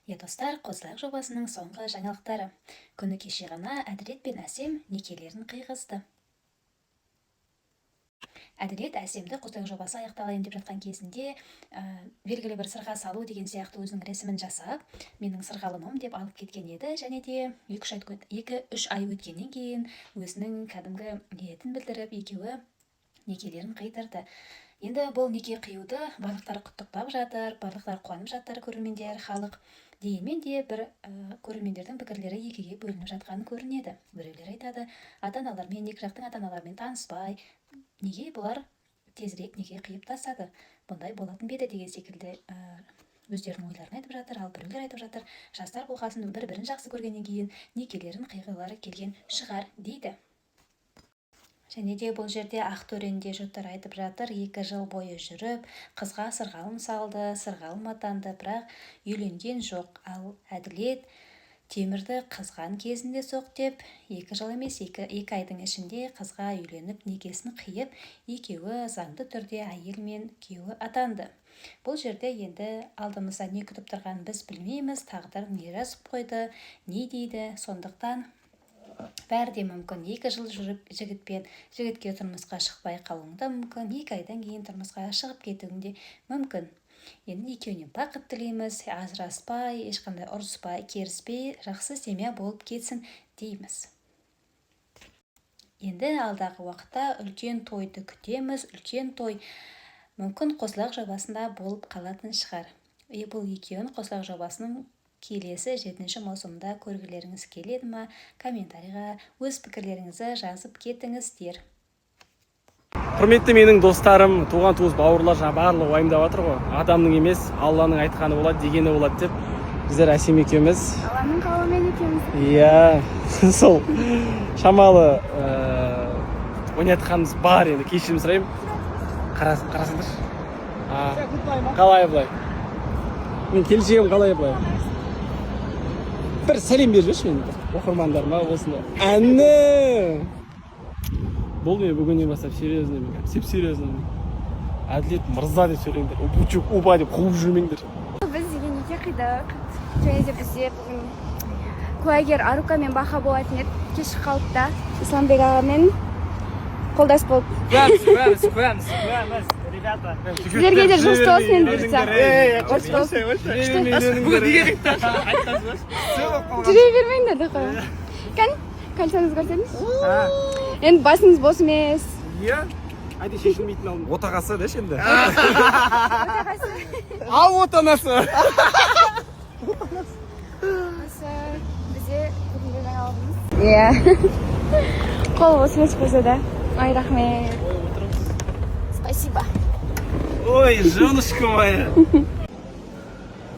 Достар, Қозылақ жобасының соңғы жаңалықтары. Күні кеше ғана Әділет пен Әсем некелерін қиғызды. Әділет Әсемді Қозылақ жобасы аяқталайын деп жатқан кезінде белгілі бір сырға салу деген сияқты өзінің рәсімін жасап, менің сырғалымым деп алып кеткен еді, және де 2-3 ай өткеннен кейін өзінің кәдімгі ниетін білдіріп, екеуі некелерін қидырды. Енді бұл неке қиюды барлықтары құттықтап жатыр, барлықтары қуанып жатыр, көрермендер, халық. Дегенмен де бір көрермендердің пікірлері екіге бөлініп жатқаны көрінеді. Біреулер айтады, ата-аналармен, екі жақтың ата-аналарымен таныспай, неге бұлар тезірек неке қиып тастады? Бұндай болатын беді деген секілді өздерінің ойларын айтып жатыр. Ал біреулер айтып жатыр, жастар болғасын бір-бірін жақсы көргеннен кейін некелерін қиғылары келген шығар дейді. Және де бұл жерде Ақтөренде жұрттар айтып жатыр, 2 жыл бойы жүріп, қызға сырғалым салды, сырғалым атанды, бірақ үйленген жоқ. Ал Әділет Темірді қызған кезінде соқ деп, 2 жыл емес, 2 айдың ішінде қызға үйленіп, некесін қиып, екеуі заңды түрде әйел мен күйеуі атанды. Бұл жерде енді алдымызда не күтіп тұрғанын біз білмейміз, тағдыр не жазып қойды, не дейді, сондықтан бәрі де мүмкін. 2 жыл жүріп жігітке тұрмысқа шықпай қалуың да мүмкін, 2 айдан кейін тұрмысқа шығып кетуің де мүмкін. Енді екеуіне бақыт тілейміз, ажыраспай, ешқандай ұрыспай, керіспей, жақсы семья болып кетсін дейміз. Енді алдағы уақытта үлкен тойды күтеміз, үлкен той мүмкін Қозылақ жобасында болып қалатын шығар. Бұл екеуін Қозылақ жобасының келесі 7 маусымда көргілеріңіз келеді ма? Комментарийға өз пікірлеріңізді жазып кетіңіздер. Құрметті менің достарым, туған туыс бауырлар, барлығы уайымдап жатыр ғой. Адамның емес, Алланың айтқаны болады, дегені болады деп. Біздер Әсем екеуміз. Алланың қалауымен екеуміз. Иә, сол шамалы ойнатқанымыз бар енді, кешірім сұраймын. Қарасыңдар. Қалай былай? Мен келіншегім қалай былай? Бір сәлем беріп жүрші мен оқырмандарыма болсын. Әнні! Бұл мен бүгіннен бастап серьезный. Әділет мырза деп сөйлеңдер. Убучук, уба деп қуып жүрмеңдер. Біз деген неке қидық. Және де бізде бүгін куәгер Арука мен Баха болатын еді. Кешіп қалып та Исламбек ағамен қолдас болып. Күәміз, ребята. Сіздерге де жұмыс болсын енді бұйырса. Жүре бермеңдер де қой. Кальсаңыз көрсетіңіз. Енді басыңыз бос емес. Иә? Айда шешілмейтін алдым. Отағасы деш енді. Ал отанасы. Осы бізде бүгінгі жаңалығымыз. Иә. Қол болсын еш болса да. Ай, рахмет. Спасибо. Ой, женушка моя.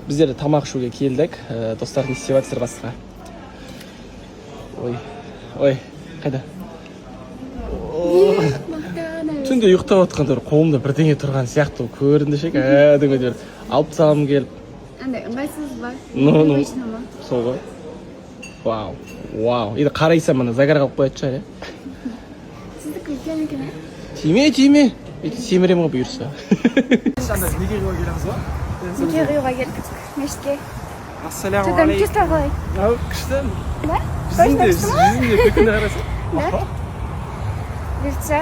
Біздер тамақ ішуге келдік. Достар, не істеп жатсыздар басқа? Ой, қайда? Түнде ұйықтап отқандар қолымда бірдеңе тұрған сияқты көрінді ше, кәдімгідей алып тастағым келіп. Андай ыңғайсыз ба? Сол ғой. Вау. Енді қарайсам мына загар қалып қоятын шығар, иә? Сіздікі үлкен екен, Тиме. Семірем ғой бұйырса. Неге қойға келеміз ба? неке қиюға келдік мешітке. Ассаламу Түдім кесті қалай? Күшті. Да? Жүзінде көкіне қараса. Да? Бұйыртса,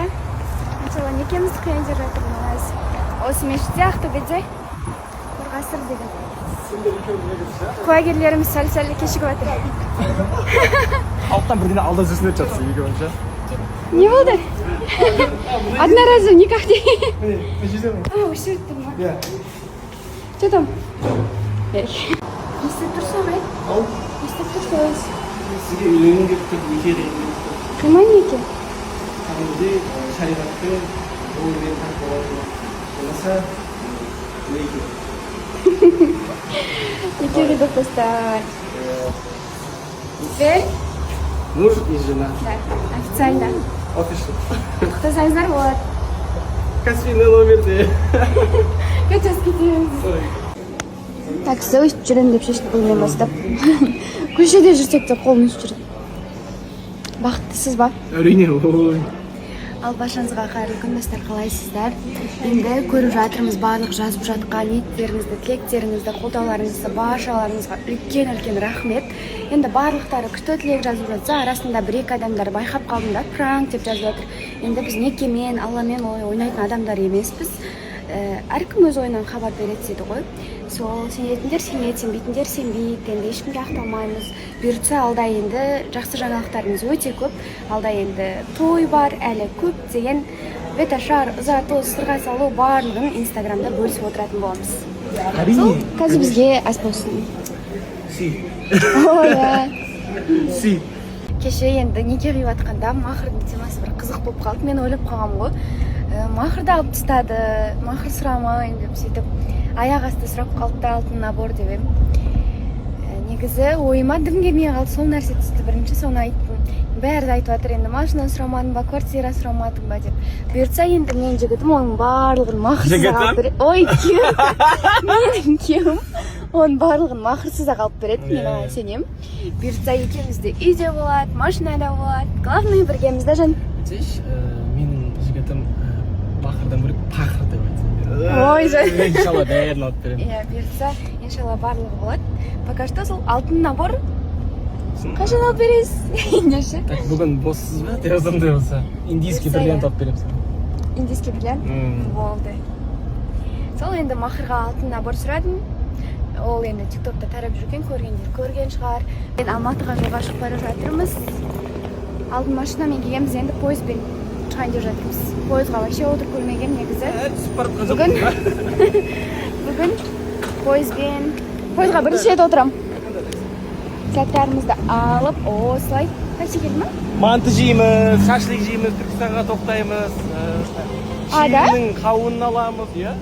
иншалла некемізді қиын деп жатырмыз. Осы мешітте Ақтөбеде бір ғасыр деген. Куәгерлеріміз сәл кешігіп жатыр. Алттан бірдеңе алда жүрсін өтіп жатсың, еге бойынша. Не болды? Одноразовый никак не. Осы өттім ма? Иә. Что там? Естіп тұрсың ғой? Естіп тұрсыз. Сізге үйленген келіп тұр, неке деген. Қимай неке? Кәдімгідей шариғатпен жолымен тартып алады. Болмаса неке. Неке қидық достар. Теперь? Муж и жена. Да, официально. Official. Құттықтасаңыздар болады. Каспийный номерде. Көтес кетеміз. Таксида өйтіп жүремін деп шештік бүгіннен бастап. Көшеде жүрсек те қолын өсіп жүреді. Бақыттысыз ба? Әрине, ой. Ал баршаңызға қайырлы күн достар, қалайсыздар? Енді көріп жатырмыз барлық жазып жатқан ниеттеріңізді, тілектеріңізді, қолдауларыңызды баршаларыңызға үлкен рахмет. Енді барлықтары күшті тілек жазып жатса, арасында бір-екі адамдар байқап қалдым да, пранк деп жазып жатыр. Енді біз некемен, Алламен ойнайтын адамдар емеспіз. Әркім өз ойынан хабар береді дейді ғой. Сол сенетіндер сенеді, сенбейтіндер сенбейді. Енді ешкімге ақталмаймыз. Бұйыртса алда енді жақсы жаңалықтарымыз өте көп. Алда енді той бар, әлі көп деген ветошар, ұзату, сырға салу барлығын инстаграмда бөлісіп отыратын боламыз. Сол қазір бізге ас болсын. Си. Кеше енді неке қиып жатқанда махырдың темасы бір қызық болып қалды. Мен ойлап қалғам ғой. Махырды алып тастады, махыр сұрамайын деп сөйтіп аяқ асты сұрап қалды да алтын набор деп едім. Негізі ойыма дым келмей қалды, сол нәрсе түсті. Бірінші соны айттым. Бәрі де айтып жатыр, енді машина сұрамадың ба, квартира сұрамадың ба деп. Бұйыртса енді менің жігітім оның барлығын махырсыз алып береді. Ой, кем. Менің кем. Оның барлығын махырсыз алып береді. Мен оған сенемін. Бұйыртса екеумізде үйде болады, машинада болады. Главное біргемізде жан. Менің жігітім бақырдан бөлек пақыр деп айтсын. Ой, иншалла бәрін алып беремін. Иә, бұйыртса иншалла барлығы болады. Пока что сол алтын набор қашан алып бересіз? Ендеше. Так, бүгін боссыз ба? Терезамдай болса. Индийский бриллиант алып беремін саған. Индийский бриллиант? Болды. Сол енді махырға алтын набор сұрадым. Ол енді тиктокта тарап жүрген, көргендер көрген шығар. Енді Алматыға жолға шығып бара жатырмыз. Алдын машинамен келгенбіз, енді пойызбен шығайын деп жатырмыз. Пойызға вообще отырып көрмеген негізі. Бүгін пойызға бірінші рет отырам. Заттарымызды алып, осылай. Қайсы келді ма? Манты жейміз, шашлик жейміз, Түркістанға тоқтаймыз. Шиенің қауынын аламыз, иә?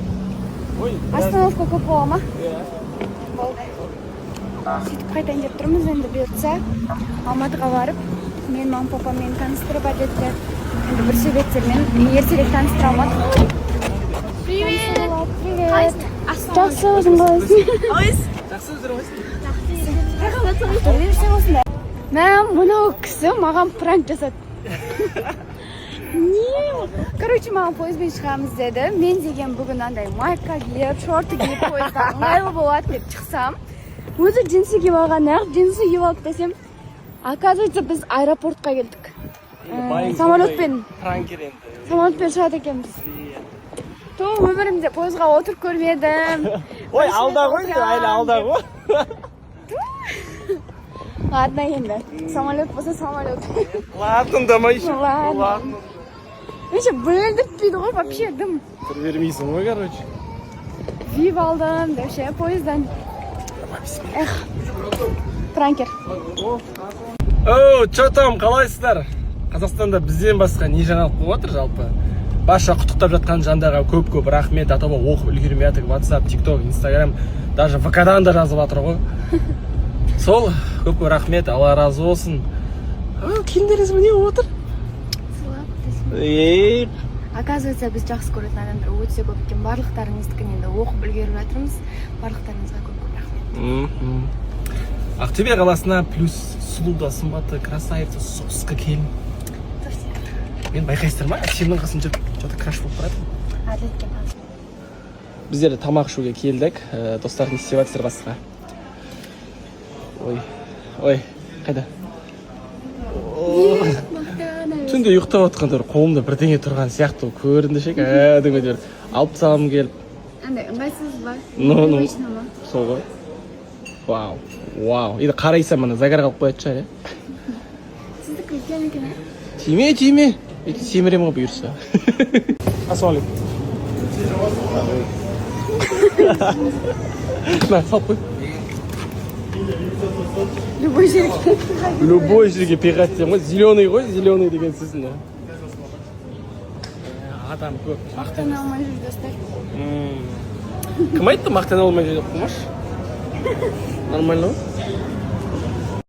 Остановка көп бола ма? Иә. Болды. Сөйтіп қайтайын деп тұрмыз, енді бұйыртса Алматыға барып, мен мама папамен таныстырып әдетті. Енді бір себептермен ертерек таныстыра алмадық. Привет! Привет! Жақсы өзің боласың. Жақсы өздері ойсың. Мәм, мынау кісі маған пранк жасады. Короче, маған пойызбен шығамыз деді. Мен деген бүгін андай майка киіп, шорты киіп пойызда ыңғайлы болады деп шықсам. Өзі джинсы киіп алған, джинсы киіп алып десем, оказывается, біз аэропортқа келдік. Самолетпен. Пранкер енді. Самолетпен шығады екенбіз. То өмірімде пойызға отырып көрмедім. Ой, алда ғой, әлі алда ғой. Ладно енді, самолет болса самолет. Ладно, дамай еще. Ладно. Еще бөлдіртпейді ғой, вообще дым. Тұр бермейсің ғой, короче. Вип алдым, вообще поездан. Эх, пранкер. Оу, чо там, қалайсыздар? Қазақстанда бізден басқа не жаңалық болып отыр жалпы? Барша құттықтап жатқан жандарға көп рахмет. Атаба оқып үлгермей жатыр. WhatsApp, TikTok, Instagram, даже ВК-дан да жазып жатыр ғой. Сол, көп рахмет, Алла разы болсын. Келіндеріңіз не отыр? Оказывается, біз жақсы көретін адамдар өте көп екен. Барлықтарыңыздікін енді оқып үлгеріп жатырмыз. Барлықтарыңызға көп рахмет. Ақтөбе қаласына плюс сұлуда, сымбатты, красавица, соқсқы келін. Мен байқайсыздар ма? Сенің қасын что-то краш болып барады. Әділетке бас. Біздер тамақ ішуге келдік. Достар, не істеп жатсыздар басқа? Ой, қайда? Түнде ұйықтап отқандар қолымда бірдеңе тұрған сияқты көрінді ше, кәдімгідей алып тастағым келіп. Андай ыңғайсыз ба? Ну, сол ғой. Вау. Енді қарайсам мына загар қалып қоятын шығар, иә? Сіздікі үлкен екен, ә? Тиме. Семірем ғой бұйырса. Ассалаумалейкум. На, салып қой. Любой жерге пиғат деймін ғой. Зеленый деген сіздің. Адам көп. Мақтана алмай жүр достар. Кім айтты мақтана алмай жүр деп қоймаш? Нормально ғой?